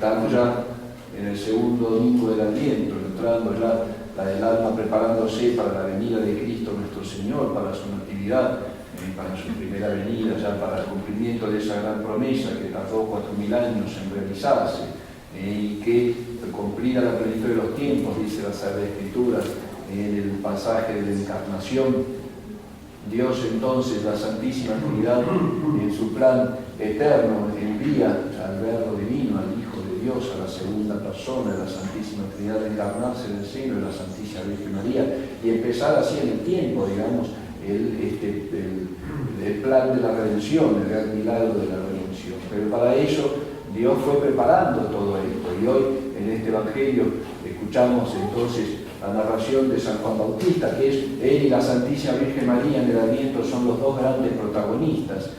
estamos ya en el segundo domingo del Adviento, entrando ya el alma preparándose para la venida de Cristo nuestro Señor, para su natividad, para su primera venida, ya para el cumplimiento de esa gran promesa que tardó 4000 años en realizarse, y que cumplida la plenitud de los tiempos, dice la Sagrada Escritura, en el pasaje de la Encarnación, Dios entonces, la Santísima Trinidad, en su plan eterno, envía al Verbo Divino, al Hijo de Dios, a la segunda persona de la Santísima Trinidad, a encarnarse en el seno de la Santísima Virgen María y empezar así en el tiempo, digamos, el plan de la redención, el gran milagro de la redención. Pero para eso Dios fue preparando todo esto, y hoy en este Evangelio escuchamos entonces la narración de San Juan Bautista, que es él y la Santísima Virgen María en el Adviento son los dos grandes protagonistas.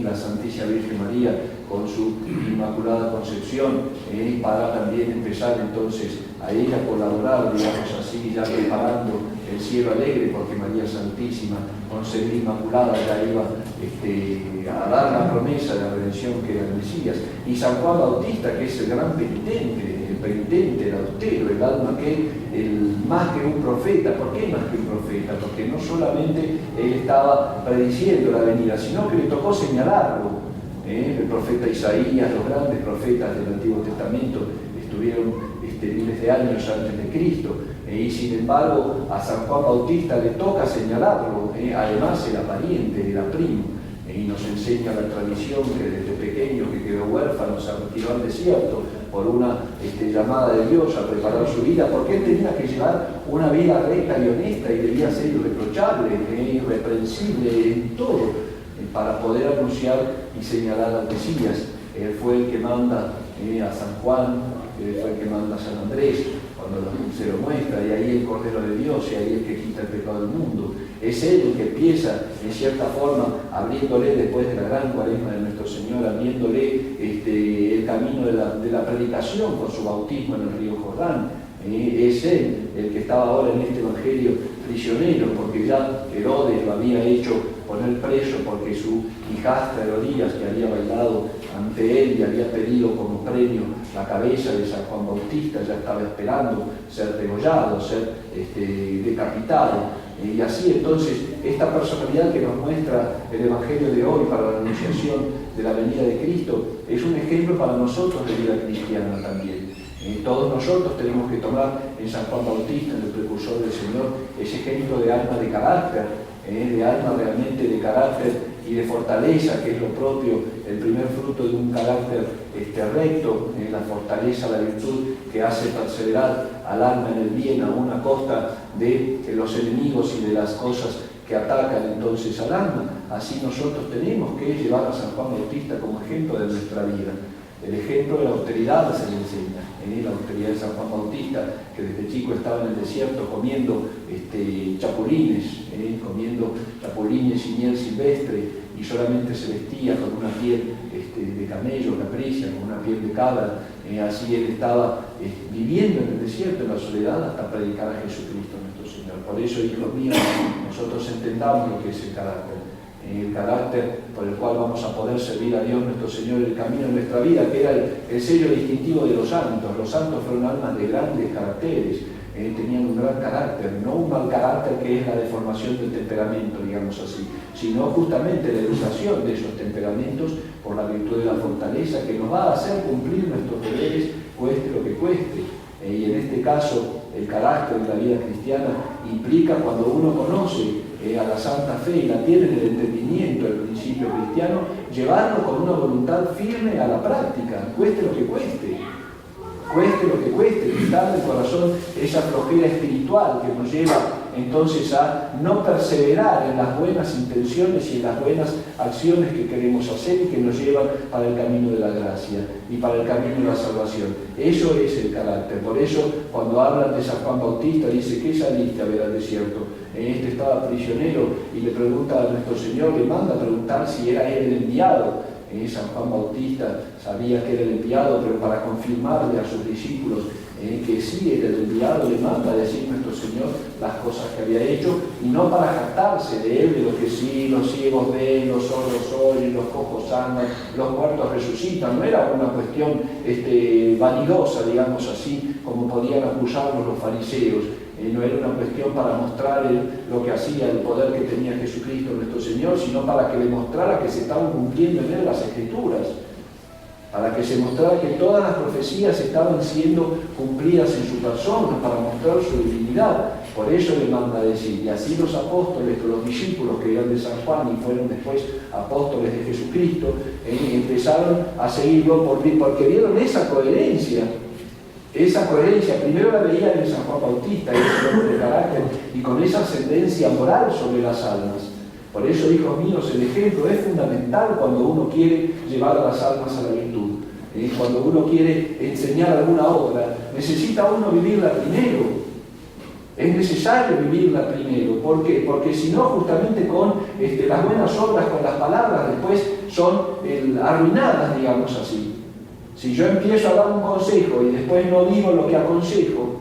La Santísima Virgen María con su Inmaculada Concepción, para también empezar entonces a ella colaborar, digamos así, ya preparando el cielo alegre, porque María Santísima, con ser Inmaculada, ya iba a dar la promesa de la redención que era el Mesías. Y San Juan Bautista, que es el gran penitente, el austero, el alma más que un profeta. ¿Por qué más que un profeta? Porque no solamente él estaba prediciendo la venida, sino que le tocó señalarlo. El profeta Isaías, los grandes profetas del Antiguo Testamento, estuvieron miles de años antes de Cristo, y sin embargo a San Juan Bautista le toca señalarlo. Además era pariente, era primo. Y nos enseña la tradición que desde pequeño, que quedó huérfano, se retiró al desierto por una llamada de Dios a preparar su vida, porque él tenía que llevar una vida recta y honesta, y debía ser irreprochable, irreprensible en todo, para poder anunciar y señalar al Mesías. Él fue el que manda a San Juan, él fue el que manda a San Andrés, cuando se lo muestra, y ahí el Cordero de Dios, y ahí el que quita el pecado del mundo. Es él el que empieza, en cierta forma, abriéndole después de la gran cuaresma de nuestro Señor, abriéndole el camino de la predicación con su bautismo en el río Jordán. Es él el que estaba ahora en este Evangelio prisionero, porque ya Herodes lo había hecho poner preso, porque su hijastra Herodías, que había bailado ante él y había pedido como premio la cabeza de San Juan Bautista, ya estaba esperando ser degollado, ser decapitado. Y así entonces esta personalidad que nos muestra el Evangelio de hoy para la anunciación de la venida de Cristo es un ejemplo para nosotros de vida cristiana también. Todos nosotros tenemos que tomar en San Juan Bautista, en el precursor del Señor, ese ejemplo de alma de carácter, de alma realmente de carácter y de fortaleza, que es lo propio, el primer fruto de un carácter recto, la fortaleza, la virtud que hace perseverar al alma en el bien, aún a costa de los enemigos y de las cosas que atacan entonces al alma. Así nosotros tenemos que llevar a San Juan Bautista como ejemplo de nuestra vida. El ejemplo de la austeridad se le enseña, la austeridad de San Juan Bautista, que desde chico estaba en el desierto comiendo chapulines, y miel silvestre, y solamente se vestía con una piel de camello, capricia, con una piel de cabra. Así él estaba viviendo en el desierto, en la soledad, hasta predicar a Jesucristo nuestro Señor. Por eso, hijos míos, nosotros entendamos lo que es el carácter por el cual vamos a poder servir a Dios nuestro Señor, el camino de nuestra vida, que era el sello distintivo de los santos. Los santos fueron almas de grandes caracteres, tenían un gran carácter, no un mal carácter que es la deformación del temperamento, digamos así, sino justamente la educación de esos temperamentos por la virtud de la fortaleza que nos va a hacer cumplir nuestros deberes, cueste lo que cueste. Y en este caso, el carácter de la vida cristiana implica, cuando uno conoce a la Santa Fe y la tiene en el entendimiento, el principio cristiano, llevarlo con una voluntad firme a la práctica, cueste lo que cueste. Cueste lo que cueste, quitar del corazón esa flojera espiritual que nos lleva entonces a no perseverar en las buenas intenciones y en las buenas acciones que queremos hacer y que nos llevan para el camino de la gracia y para el camino de la salvación. Eso es el carácter. Por eso, cuando hablan de San Juan Bautista, dice: ¿qué saliste a ver al desierto? Estaba prisionero, y le pregunta a nuestro Señor, le manda a preguntar si era él el enviado. San Juan Bautista sabía que era el enviado, pero para confirmarle a sus discípulos que sí era el enviado, le manda a decir nuestro Señor las cosas que había hecho, y no para jactarse de él, de lo que sí, los ciegos ven, los sordos oyen, los cojos andan, los muertos resucitan. No era una cuestión vanidosa, digamos así, como podían acusarnos los fariseos. No era una cuestión para mostrar lo que hacía, el poder que tenía Jesucristo nuestro Señor, sino para que demostrara que se estaban cumpliendo en él las Escrituras, para que se mostrara que todas las profecías estaban siendo cumplidas en su persona, para mostrar su divinidad. Por eso le manda a decir, y así los apóstoles, los discípulos que eran de San Juan y fueron después apóstoles de Jesucristo, empezaron a seguirlo porque vieron esa coherencia. Esa coherencia, primero la veían en San Juan Bautista, ese hombre de carácter, y con esa ascendencia moral sobre las almas. Por eso, hijos míos, el ejemplo es fundamental cuando uno quiere llevar a las almas a la virtud. Cuando uno quiere enseñar alguna obra, necesita uno vivirla primero. Es necesario vivirla primero. ¿Por qué? Porque si no, justamente con las buenas obras, con las palabras, después son arruinadas, digamos así. Si yo empiezo a dar un consejo y después no digo lo que aconsejo,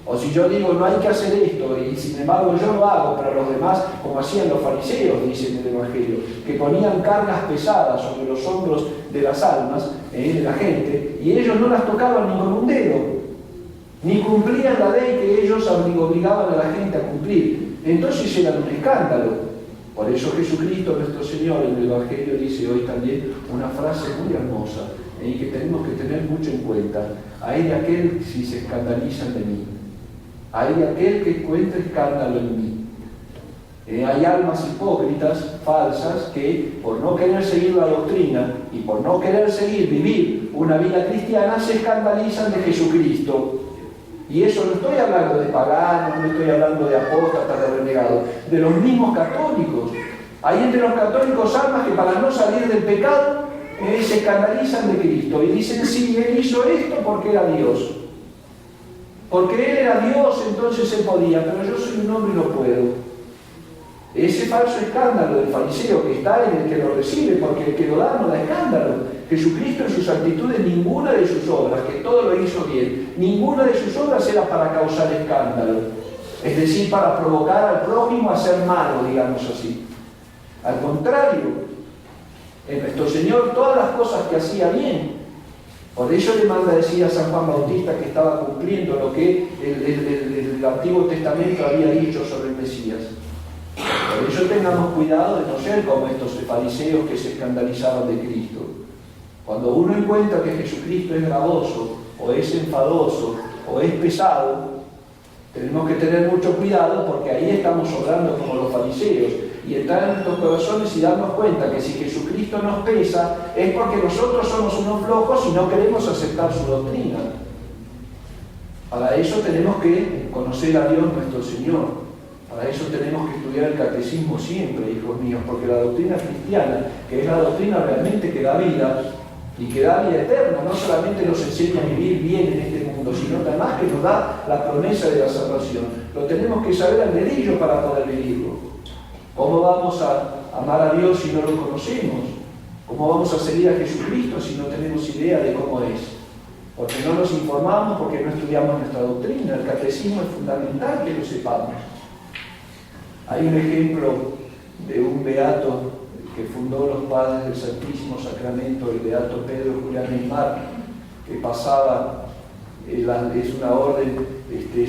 o si yo digo no hay que hacer esto y sin embargo yo lo hago, pero los demás, como hacían los fariseos, dicen en el Evangelio, que ponían cargas pesadas sobre los hombros de las almas, de la gente, y ellos no las tocaban ni con un dedo, ni cumplían la ley que ellos obligaban a la gente a cumplir. Entonces eran un escándalo. Por eso Jesucristo, nuestro Señor, en el Evangelio dice hoy también una frase muy hermosa, y que tenemos que tener mucho en cuenta. Hay de aquel si se escandalizan de mí, hay de aquel que encuentre escándalo en mí. Hay almas hipócritas, falsas, que por no querer seguir la doctrina y por no querer vivir una vida cristiana, se escandalizan de Jesucristo. Y eso no estoy hablando de paganos, no estoy hablando de apóstatas, de renegados, de los mismos católicos. Hay entre los católicos almas que para no salir del pecado se escandalizan de Cristo y dicen, sí, Él hizo esto porque era Dios. Porque Él era Dios, entonces Él podía, pero yo soy un hombre y no puedo. Ese falso escándalo del fariseo que está en el que lo recibe, porque el que lo da no da escándalo. Jesucristo en sus actitudes, ninguna de sus obras, que todo lo hizo bien, ninguna de sus obras era para causar escándalo. Es decir, para provocar al prójimo a ser malo, digamos así. Al contrario, en nuestro Señor todas las cosas que hacía bien. Por eso le manda a decir a San Juan Bautista que estaba cumpliendo lo que el Antiguo Testamento había dicho sobre el Mesías. Por eso tengamos cuidado de no ser como estos fariseos que se escandalizaban de Cristo. Cuando uno encuentra que Jesucristo es gravoso, o es enfadoso, o es pesado, tenemos que tener mucho cuidado porque ahí estamos obrando como los fariseos. Y entrar en nuestros corazones y darnos cuenta que si Jesucristo nos pesa es porque nosotros somos unos flojos y no queremos aceptar su doctrina. Para eso tenemos que conocer a Dios nuestro Señor. Para eso tenemos que estudiar el catecismo siempre, hijos míos, porque la doctrina cristiana, que es la doctrina realmente que da vida y que da vida eterna, no solamente nos enseña a vivir bien en este mundo, sino además que nos da la promesa de la salvación. Lo tenemos que saber al dedillo para poder vivirlo. ¿Cómo vamos a amar a Dios si no lo conocemos? ¿Cómo vamos a seguir a Jesucristo si no tenemos idea de cómo es? Porque no nos informamos, porque no estudiamos nuestra doctrina. El catecismo es fundamental que lo sepamos. Hay un ejemplo de un beato que fundó los padres del Santísimo Sacramento, el beato Pedro Julián Aymar, que pasaba, es una orden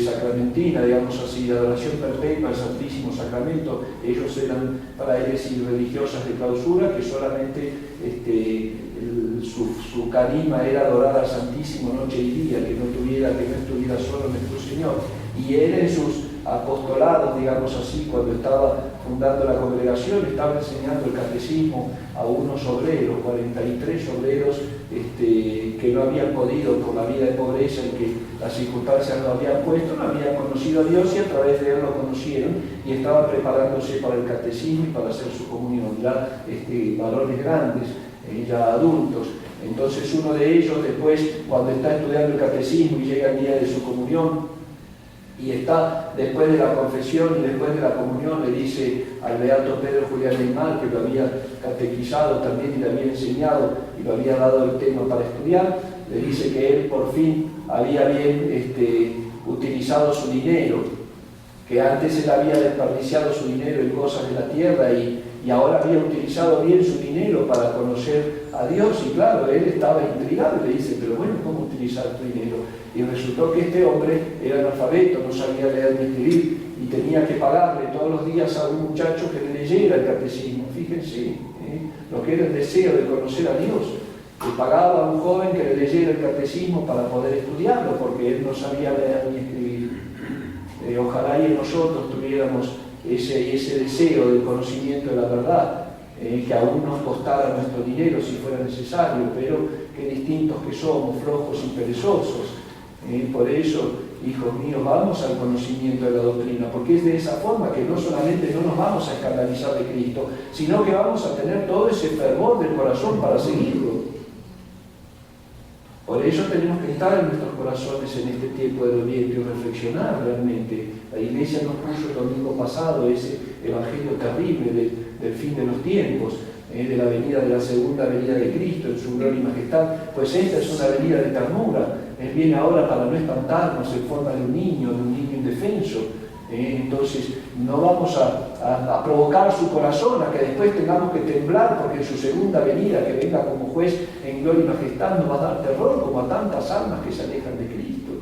sacramentina, digamos así, de adoración perpetua al Santísimo Sacramento. Ellos eran frailes religiosas de clausura que solamente su carisma era adorar al Santísimo noche y día, que no estuviera solo nuestro Señor. Y él en sus apostolados, digamos así, cuando estaba fundando la congregación, estaba enseñando el catecismo a unos obreros, 43 obreros que no habían podido por la vida de pobreza y que las circunstancias lo habían puesto, no habían conocido a Dios y a través de él lo conocieron y estaban preparándose para el catecismo y para hacer su comunión, ya varones grandes, ya adultos. Entonces uno de ellos después, cuando está estudiando el catecismo y llega el día de su comunión, y está después de la confesión y después de la comunión, le dice al beato Pedro Julián Neymar, que lo había catequizado también y le había enseñado y lo había dado el tema para estudiar, le dice que él por fin había bien utilizado su dinero, que antes él había desperdiciado su dinero en cosas de la tierra y ahora había utilizado bien su dinero para conocer a Dios. Y claro, él estaba intrigado y le dice, pero bueno, ¿cómo utilizar tu dinero? Y resultó que este hombre era analfabeto, no sabía leer ni escribir y tenía que pagarle todos los días a un muchacho que le leyera el catecismo. Fíjense lo que era el deseo de conocer a Dios. Le pagaba a un joven que le leyera el catecismo para poder estudiarlo, porque él no sabía leer ni escribir. Ojalá y nosotros tuviéramos ese deseo del conocimiento de la verdad, que aún nos costara nuestro dinero si fuera necesario, pero qué distintos que somos, flojos y perezosos. Por eso, hijos míos, vamos al conocimiento de la doctrina, porque es de esa forma que no solamente no nos vamos a escandalizar de Cristo, sino que vamos a tener todo ese fervor del corazón para seguirlo. Por eso tenemos que estar en nuestros corazones en este tiempo de Adviento y reflexionar realmente. La Iglesia nos puso el domingo pasado ese evangelio terrible del fin de los tiempos, de la venida de la segunda venida de Cristo en su gloria y majestad. Pues esta es una venida de ternura. Él viene ahora para no espantarnos en forma de un niño indefenso. Entonces no vamos a provocar su corazón a que después tengamos que temblar porque en su segunda venida, que venga como juez en gloria y majestad, nos va a dar terror como a tantas almas que se alejan de Cristo.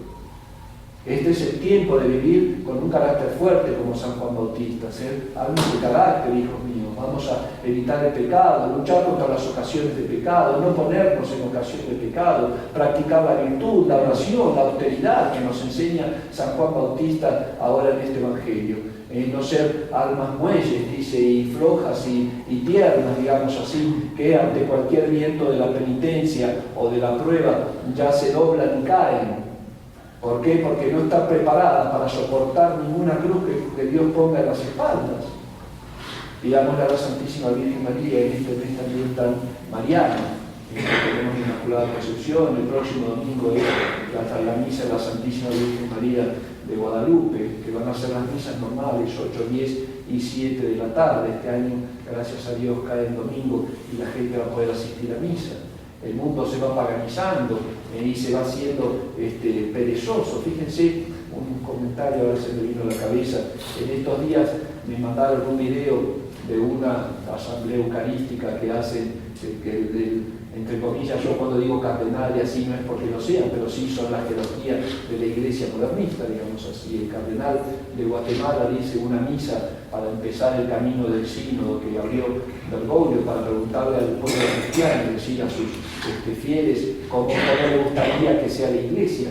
Este es el tiempo de vivir con un carácter fuerte como San Juan Bautista, ser almas de carácter, hijos míos. Vamos a evitar el pecado, luchar contra las ocasiones de pecado, no ponernos en ocasiones de pecado, practicar la virtud, la oración, la austeridad que nos enseña San Juan Bautista ahora en este Evangelio. No ser almas muelles, dice, y flojas y tiernas, digamos así, que ante cualquier viento de la penitencia o de la prueba ya se doblan y caen. ¿Por qué? Porque no está preparada para soportar ninguna cruz que Dios ponga en las espaldas. Pidámosle a la Santísima Virgen María en este mes también tan mariano, que tenemos la Inmaculada Concepción. El próximo domingo es la misa de la Santísima Virgen María de Guadalupe, que van a ser las misas normales, 8, 10 y 7 de la tarde. Este año, gracias a Dios, cae el domingo y la gente va a poder asistir a misa. El mundo se va paganizando y se va haciendo perezoso. Fíjense, un comentario ahora se me vino a la cabeza. En estos días me mandaron un video de una asamblea eucarística que hacen, entre comillas, yo cuando digo cardenal y así no es porque lo sean, pero sí son las jerarquías de la Iglesia modernista, digamos así. El cardenal de Guatemala dice una misa para empezar el camino del sínodo que abrió Bergoglio para preguntarle al pueblo cristiano, es decir, a sus fieles, cómo le gustaría que sea la Iglesia.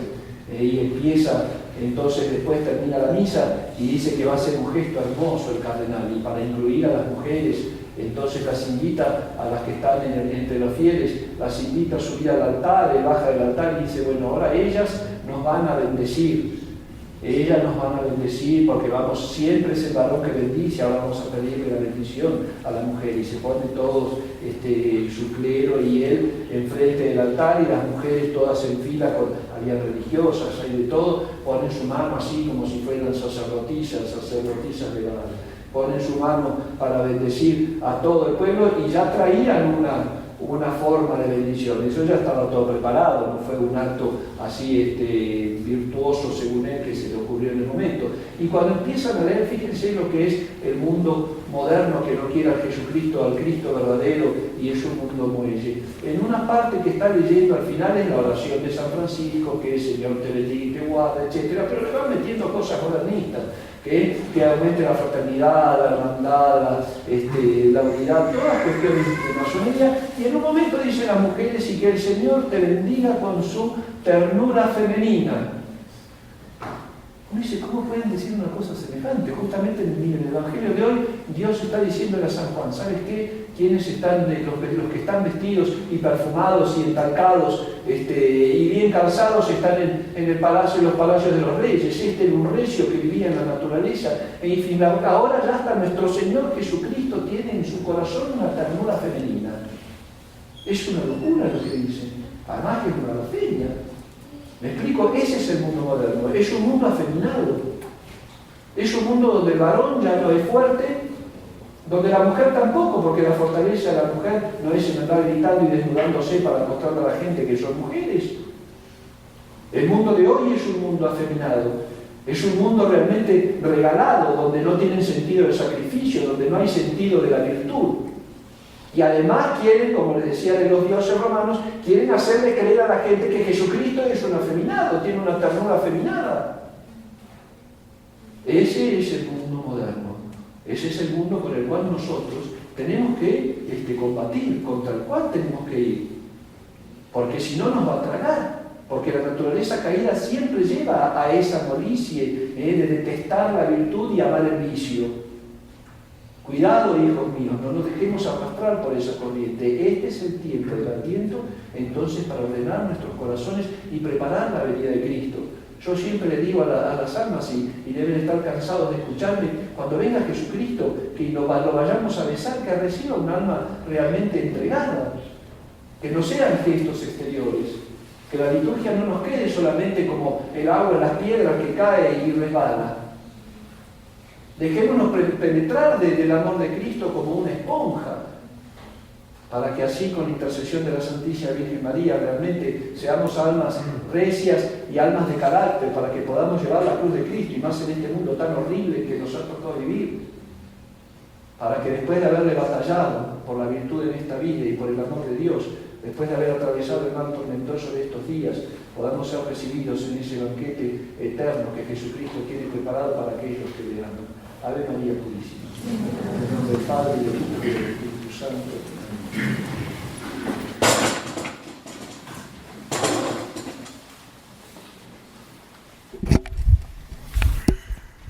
Y empieza, entonces después termina la misa y dice que va a ser un gesto hermoso el cardenal, y para incluir a las mujeres, entonces las invita a las que están entre los fieles, las invita a subir al altar, baja del altar y dice, bueno, ahora ellas nos van a bendecir. Ellas nos van a bendecir porque siempre es el varón que bendice, ahora vamos a pedirle la bendición a la mujer. Y se ponen todos su clero y él enfrente del altar y las mujeres todas en fila, había religiosas, hay de todo, ponen su mano así como si fueran sacerdotisas de la ponen su mano para bendecir a todo el pueblo y ya traían una forma de bendición. Eso ya estaba todo preparado, no fue un acto así virtuoso según él que se le ocurrió en el momento. Y cuando empiezan a leer, fíjense lo que es el mundo moderno que no quiere al Cristo verdadero, y es un mundo muelle. En una parte que está leyendo al final es la oración de San Francisco, que es Señor te bendiga, te guarda, etc. Pero le van metiendo cosas modernistas, que aumente la fraternidad, la hermandad, la unidad, todas cuestiones de masonería, y en un momento dicen las mujeres y que el Señor te bendiga con su ternura femenina. Uno dice, ¿cómo pueden decir una cosa semejante? Justamente en el Evangelio de hoy, Dios está diciéndole a San Juan, ¿sabes qué? Quienes están, los que están vestidos y perfumados y entalcados y bien calzados están en el palacio, en los palacios de los reyes. Este era un recio que vivía en la naturaleza. En fin, ahora ya hasta nuestro Señor Jesucristo tiene en su corazón una ternura femenina. Es una locura lo que dicen. Además que es una blasfemia. ¿Me explico? Ese es el mundo moderno. Es un mundo afeminado. Es un mundo donde el varón ya no es fuerte, donde la mujer tampoco, porque la fortaleza de la mujer no es en andar gritando y desnudándose para mostrarle a la gente que son mujeres. El mundo de hoy es un mundo afeminado. Es un mundo realmente regalado, donde no tienen sentido de sacrificio, donde no hay sentido de la virtud. Y además quieren, como les decía de los dioses romanos, quieren hacerle creer a la gente que Jesucristo es un afeminado, tiene una ternura afeminada. Ese es el mundo moderno. Ese es el mundo con el cual nosotros tenemos que combatir, contra el cual tenemos que ir. Porque si no nos va a tragar. Porque la naturaleza caída siempre lleva a esa molicie de detestar la virtud y amar el vicio. Cuidado, hijos míos, no nos dejemos arrastrar por esa corriente. Este es el tiempo del Adviento, entonces, para ordenar nuestros corazones y preparar la venida de Cristo. Yo siempre le digo a las almas, y deben estar cansados de escucharme, cuando venga Jesucristo, que lo vayamos a besar, que reciba un alma realmente entregada, que no sean gestos exteriores, que la liturgia no nos quede solamente como el agua en las piedras que cae y resbala. Dejémonos penetrar del amor de Cristo como una esponja, para que así, con la intercesión de la Santísima Virgen María, realmente seamos almas recias y almas de carácter, para que podamos llevar la cruz de Cristo, y más en este mundo tan horrible que nos ha tocado vivir, para que después de haberle batallado por la virtud en esta vida y por el amor de Dios, después de haber atravesado el mal tormentoso de estos días, podamos ser recibidos en ese banquete eterno que Jesucristo tiene preparado para aquellos que le aman. Ave María Purísima. En el nombre del Padre, y del Hijo y del Espíritu Santo.